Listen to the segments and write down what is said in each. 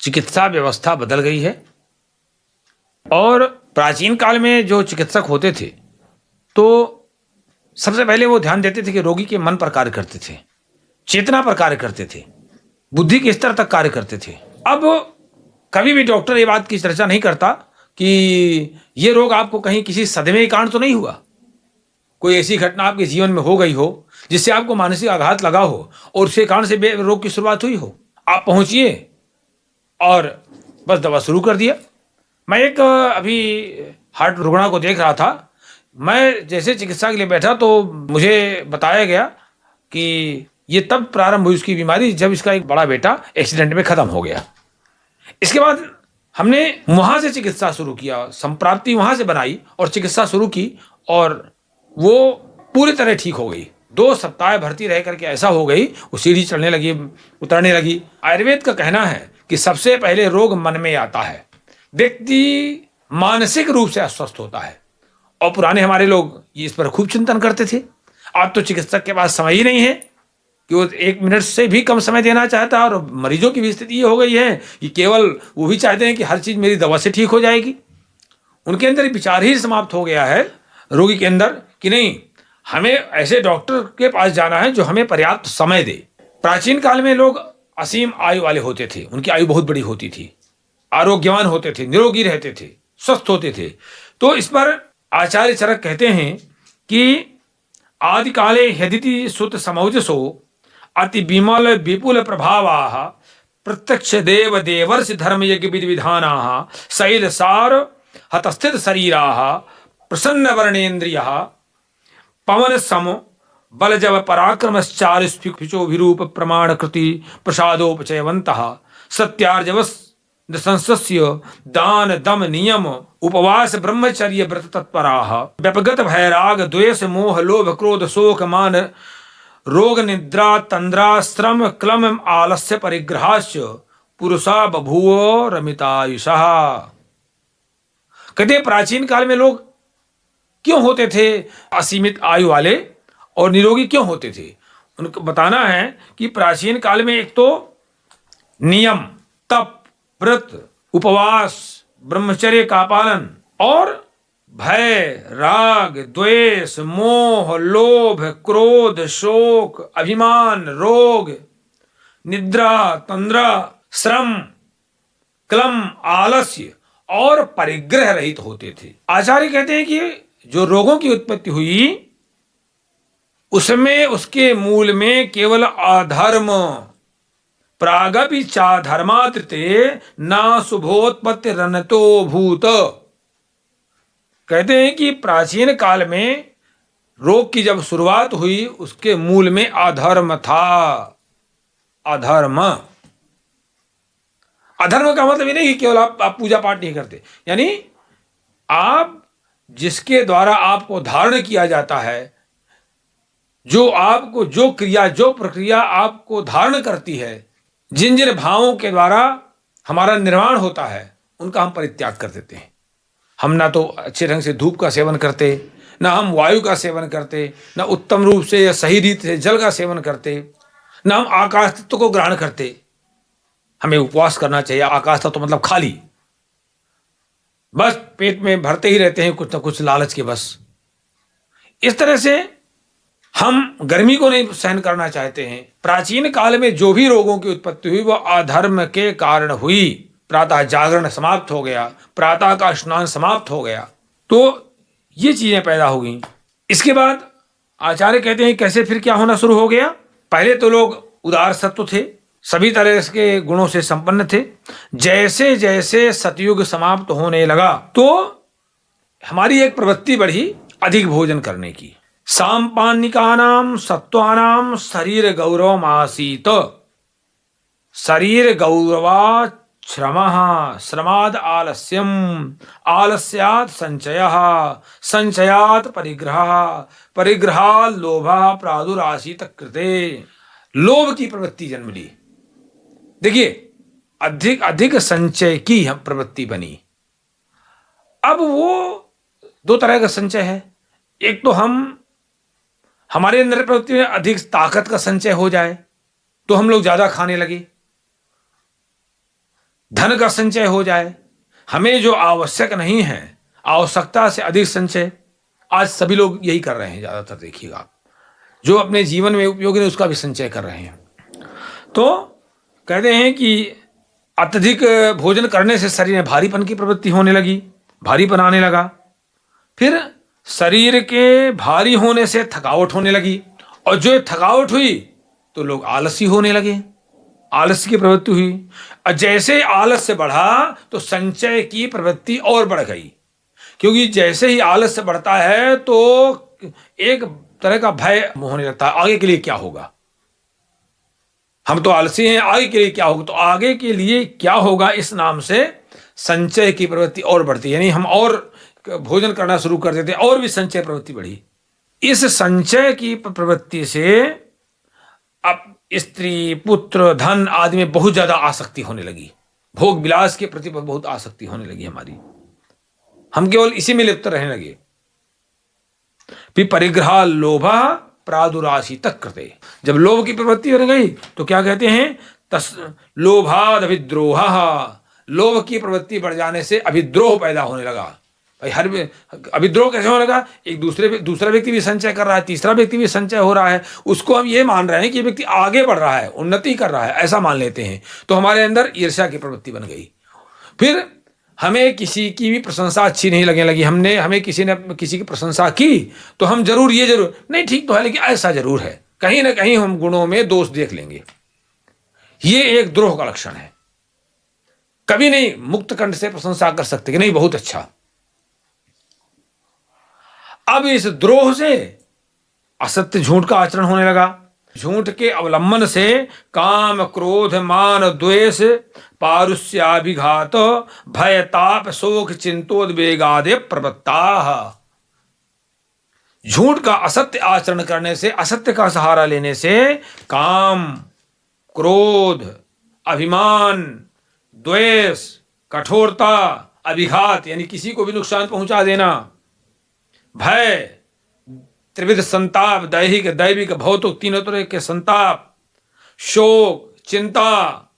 चिकित्सा व्यवस्था बदल गई है। और प्राचीन काल में जो चिकित्सक होते थे तो सबसे पहले वो ध्यान देते थे कि रोगी के मन पर कार्य करते थे, चेतना पर कार्य करते थे, बुद्धि के स्तर तक कार्य करते थे। अब कभी भी डॉक्टर ये बात की चर्चा नहीं करता कि ये रोग आपको कहीं किसी सदमे के कारण तो नहीं हुआ, कोई ऐसी घटना आपके जीवन में हो गई हो जिससे आपको मानसिक आघात लगा हो और उसके कारण से रोग की शुरुआत हुई हो। आप पहुंचिए और बस दवा शुरू कर दिया। मैं एक अभी हार्ट रुग्णा को देख रहा था। मैं जैसे चिकित्सा के लिए बैठा तो मुझे बताया गया कि ये तब प्रारंभ हुई उसकी बीमारी जब इसका एक बड़ा बेटा एक्सीडेंट में खत्म हो गया। इसके बाद हमने वहां से चिकित्सा शुरू किया, संप्राप्ति वहां से बनाई और चिकित्सा शुरू की और वो पूरी तरह ठीक हो गई। 2 सप्ताह भर्ती रह करके ऐसा हो गई, वो सीढ़ी चढ़ने लगी, उतरने लगी। आयुर्वेद का कहना है कि सबसे पहले रोग मन में आता है, व्यक्ति मानसिक रूप से अस्वस्थ होता है। और पुराने हमारे लोग इस पर खूब चिंतन करते थे। आज तो चिकित्सक के पास समय ही नहीं है कि वो 1 मिनट से भी कम समय देना चाहता है। और मरीजों की भी स्थिति ये हो गई है कि केवल वो भी चाहते हैं कि हर चीज मेरी दवा से ठीक हो जाएगी। उनके अंदर विचार ही समाप्त हो गया है रोगी के अंदर कि नहीं, हमें ऐसे डॉक्टर के पास जाना है जो हमें पर्याप्त समय दे। प्राचीन काल में लोग असीम आयु वाले होते थे, उनकी आयु बहुत बड़ी होती थी, आरोग्यवान होते थे, निरोगी रहते थे, स्वस्थ होते थे। तो इस पर आचार्य चरक कहते हैं कि आदि काले यदिति सुत समौजसो अति विमल विपुल प्रभावाः प्रत्यक्ष देव देवर्ष धर्म यज्ञ विधि विधानाः शैल सार हतस्थित शरीराः प्रसन्न वर्णेन्द्रियः पवन सम बल जव पराक्रमश्चारिस्फिचो विरूप प्रमाण कृति प्रसादोपचयवन्तः सत्यार्जवस् संसस्य दान दम नियम उपवास ब्रह्मचर्य व्रत तत्पराः व्यपगत भैराग द्वेष मोह लोभ क्रोध शोक मान रोग निद्रा तंद्रा श्रम क्लम आलस्य परिग्रहाश्च पुरुषा बभूव रमितायुषः। कहते प्राचीन काल में लोग क्यों होते थे असीमित आयु वाले और निरोगी क्यों होते थे? उनको बताना है कि प्राचीन काल में एक तो नियम, तप, व्रत, उपवास, ब्रह्मचर्य का पालन और भय, राग, द्वेष, मोह, लोभ, क्रोध, शोक, अभिमान, रोग, निद्रा, तंद्रा, श्रम, क्लम, आलस्य और परिग्रह रहित होते थे। आचार्य कहते हैं कि जो रोगों की उत्पत्ति हुई उसमें उसके मूल में केवल अधर्म, प्रागपि चाधर्मात्रिते ना शुभोत्पत्ति रनतो भूत। कहते हैं कि प्राचीन काल में रोग की जब शुरुआत हुई उसके मूल में अधर्म था। अधर्म, अधर्म का मतलब ये नहीं कि केवल आप पूजा पाठ नहीं करते, यानी आप जिसके द्वारा आपको धारण किया जाता है, जो आपको जो क्रिया जो प्रक्रिया आपको धारण करती है, जिन जिन भावों के द्वारा हमारा निर्माण होता है उनका हम परित्याग कर देते हैं। हम ना तो अच्छे ढंग से धूप का सेवन करते, ना हम वायु का सेवन करते, ना उत्तम रूप से या सही रीति से जल का सेवन करते, ना हम आकाश तत्व को ग्रहण करते। हमें उपवास करना चाहिए। आकाश तत्व मतलब खाली, बस पेट में भरते ही रहते हैं कुछ ना कुछ लालच के बस। इस तरह से हम गर्मी को नहीं सहन करना चाहते हैं। प्राचीन काल में जो भी रोगों की उत्पत्ति हुई वह अधर्म के कारण हुई। प्रातः जागरण समाप्त हो गया, प्रातः का स्नान समाप्त हो गया, तो ये चीजें पैदा हो गई। इसके बाद आचार्य कहते हैं कैसे फिर क्या होना शुरू हो गया। पहले तो लोग उदार सत्व थे, सभी तरह के गुणों से संपन्न थे। जैसे जैसे सतयुग समाप्त होने लगा तो हमारी एक प्रवृत्ति बढ़ी अधिक भोजन करने की। सांपानिकानां सत्वानां शरीर गौरवमासीत। शरीर गौरवा श्रमः, श्रमाद आलस्यम, आलस्यात् संचयः, संचयात् परिग्रहः, परिग्रहात् लोभः प्रादुरासीत कृते। लोभ की प्रवृत्ति जन्म ली। देखिए, अधिक अधिक संचय की हम प्रवृत्ति बनी। अब वो 2 तरह का संचय है। एक तो हमारे अंदर प्रवृत्ति में अधिक ताकत का संचय हो जाए तो हम लोग ज्यादा खाने लगे। धन का संचय हो जाए, हमें जो आवश्यक नहीं है, आवश्यकता से अधिक संचय। आज सभी लोग यही कर रहे हैं, ज्यादातर देखिएगा आप, जो अपने जीवन में उपयोगी है उसका भी संचय कर रहे हैं। तो कहते हैं कि अत्यधिक भोजन करने से शरीर में भारीपन की प्रवृत्ति होने लगी, भारीपन आने लगा। फिर शरीर के भारी होने से थकावट होने लगी, और जो थकावट हुई तो लोग आलसी होने लगे, आलस्य की प्रवृत्ति हुई। और जैसे आलस्य बढ़ा तो संचय की प्रवृत्ति और बढ़ गई, क्योंकि जैसे ही आलस्य बढ़ता है तो एक तरह का भय होने लगता है, आगे के लिए क्या होगा, हम तो आलसी हैं, आगे के लिए क्या होगा। तो आगे के लिए क्या होगा इस नाम से संचय की प्रवृत्ति और बढ़ती है, यानी हम और भोजन करना शुरू कर देते, और भी संचय प्रवृत्ति बढ़ी। इस संचय की प्रवृत्ति से अब स्त्री, पुत्र, धन आदि में बहुत ज्यादा आसक्ति होने लगी, भोग विलास के प्रति बहुत आसक्ति होने लगी हमारी, हम केवल इसी में लिप्त रहने लगे। फिर परिग्रह लोभा प्रादुराशी तक करते, जब लोभ की प्रवृत्ति हो गई तो क्या कहते हैं, लोभाद अभिद्रोह, लोभ की प्रवृत्ति बढ़ जाने से अभिद्रोह पैदा होने लगा। भाई हर अभिद्रोह कैसे होने लगा, एक दूसरा व्यक्ति भी संचय कर रहा है, तीसरा व्यक्ति भी संचय हो रहा है, उसको हम ये मान रहे हैं कि ये व्यक्ति आगे बढ़ रहा है, उन्नति कर रहा है, ऐसा मान लेते हैं, तो हमारे अंदर ईर्ष्या की प्रवृत्ति बन गई। फिर हमें किसी की भी प्रशंसा अच्छी नहीं लगने लगी, हमें किसी ने किसी की प्रशंसा की तो हम जरूर नहीं ठीक तो है लेकिन ऐसा जरूर है, कहीं ना कहीं हम गुणों में दोष देख लेंगे। ये एक द्रोह का लक्षण है। कभी नहीं मुक्त कंठ से प्रशंसा कर सकते कि नहीं बहुत अच्छा। अब इस द्रोह से असत्य झूठ का आचरण होने लगा। झूठ के अवलंबन से काम, क्रोध, मान, द्वेष, पारुष्याभिघात, भय, ताप, शोक, चिंतोद्वेगादि प्रवृत्ता। झूठ का असत्य आचरण करने से, असत्य का सहारा लेने से काम, क्रोध, अभिमान, द्वेष, कठोरता, अभिघात यानी किसी को भी नुकसान पहुंचा देना, भय, त्रिविध संताप, दैहिक, दैविक, भौतिक, तीनों तरह के संताप, शोक, चिंता,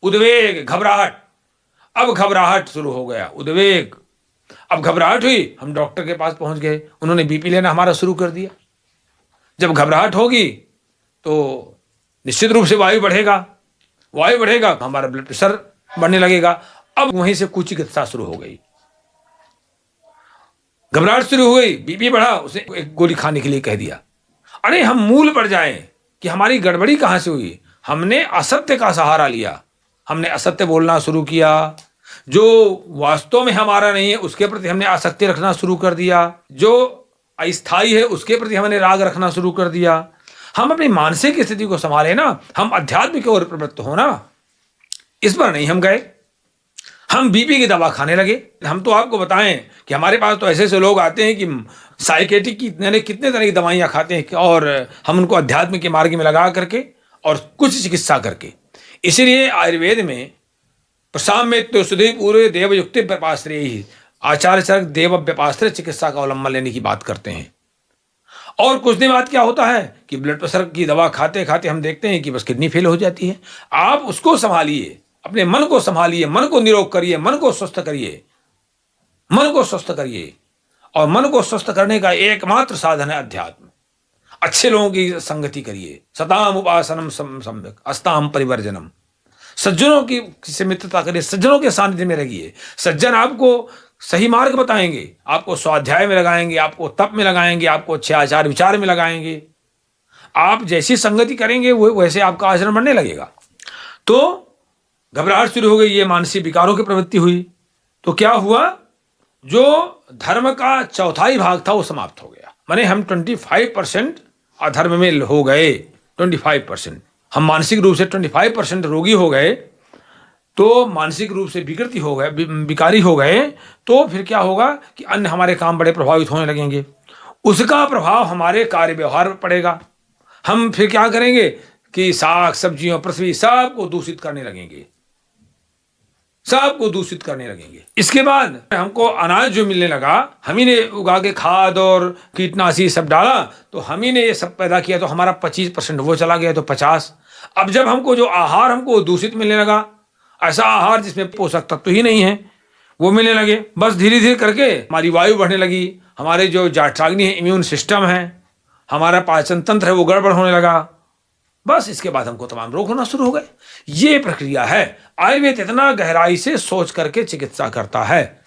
उद्वेग, घबराहट। अब घबराहट शुरू हो गया, उद्वेग। अब घबराहट हुई, हम डॉक्टर के पास पहुंच गए, उन्होंने बीपी लेना हमारा शुरू कर दिया। जब घबराहट होगी तो निश्चित रूप से वायु बढ़ेगा, वायु बढ़ेगा हमारा ब्लड प्रेशर बढ़ने लगेगा। अब वहीं से कुचिकित्सा शुरू हो गई, घबराहट शुरू हो गई, बीपी बढ़ा, उसे एक गोली खाने के लिए कह दिया। अरे हम मूल पर जाएं कि हमारी गड़बड़ी कहां से हुई। हमने असत्य का सहारा लिया, हमने असत्य बोलना शुरू किया, जो वास्तव में हमारा नहीं है उसके प्रति हमने आसक्ति रखना शुरू कर दिया, जो अस्थायी है उसके प्रति हमने राग रखना शुरू कर दिया। हम अपनी मानसिक स्थिति को संभाले ना, हम अध्यात्म की ओर प्रवृत्त हो ना, इस पर नहीं हम गए। हम बीपी की दवा खाने लगे। हम तो आपको बताएं कि हमारे पास तो ऐसे ऐसे लोग आते हैं कि साइकेट्रिक की कितने तरह की दवाइयाँ खाते हैं, और हम उनको अध्यात्म के मार्ग में लगा करके और कुछ चिकित्सा करके। इसीलिए आयुर्वेद में प्रसाम्य सुधि पूरे देवयुक्ति व्यपाश्रय ही आचार्य चरक देव व्यपाश्रय चिकित्सा का अवलंबन लेने की बात करते हैं। और कुछ दिन बाद क्या होता है कि ब्लड प्रेशर की दवा खाते खाते हम देखते हैं कि बस किडनी फेल हो जाती है। आप उसको संभालिए, अपने मन को संभालिए, मन को निरोग करिए, मन को स्वस्थ करिए, मन को स्वस्थ करिए। और मन को स्वस्थ करने का एकमात्र साधन है अध्यात्म। अच्छे लोगों की संगति करिए, सताम उपासनम सम्यक अस्ताम परिवर्जनम। सज्जनों की से मित्रता करिए, सज्जनों के सानिध्य में रहिए। सज्जन आपको सही मार्ग बताएंगे, आपको स्वाध्याय में लगाएंगे, आपको तप में लगाएंगे, आपको अच्छे आचार विचार में लगाएंगे। आप जैसी संगति करेंगे वैसे आपका आचरण बनने लगेगा। तो घबराहट शुरू हो गई, ये मानसिक विकारों की प्रवृत्ति हुई। तो क्या हुआ, जो धर्म का चौथाई भाग था वो समाप्त हो गया। माने हम 25% अधर्म में हो गए। 25% हम मानसिक रूप से 25% रोगी हो गए, तो मानसिक रूप से विकृति हो गए, विकारी हो गए। तो फिर क्या होगा कि अन्य हमारे काम बड़े प्रभावित होने लगेंगे, उसका प्रभाव हमारे कार्य व्यवहार पर पड़ेगा। हम फिर क्या करेंगे कि साग सब्जियों, पृथ्वी सबको दूषित करने लगेंगे, सबको दूषित करने लगेंगे। इसके बाद हमको अनाज जो मिलने लगा, हम ही ने उगा के खाद और कीटनाशी सब डाला, तो हम ही ने ये सब पैदा किया, तो हमारा 25% वो चला गया, तो 50। अब जब हमको जो आहार हमको दूषित मिलने लगा, ऐसा आहार जिसमें पोषक तत्व ही नहीं है वो मिलने लगे। बस धीरे धीरे करके हमारी वायु बढ़ने लगी, हमारे जो जाठराग्नि है, इम्यून सिस्टम है, हमारा पाचन तंत्र है, वो गड़बड़ होने लगा। बस इसके बाद हमको तमाम रोग होना शुरू हो गए। ये प्रक्रिया है। आयुर्वेद इतना गहराई से सोच करके चिकित्सा करता है।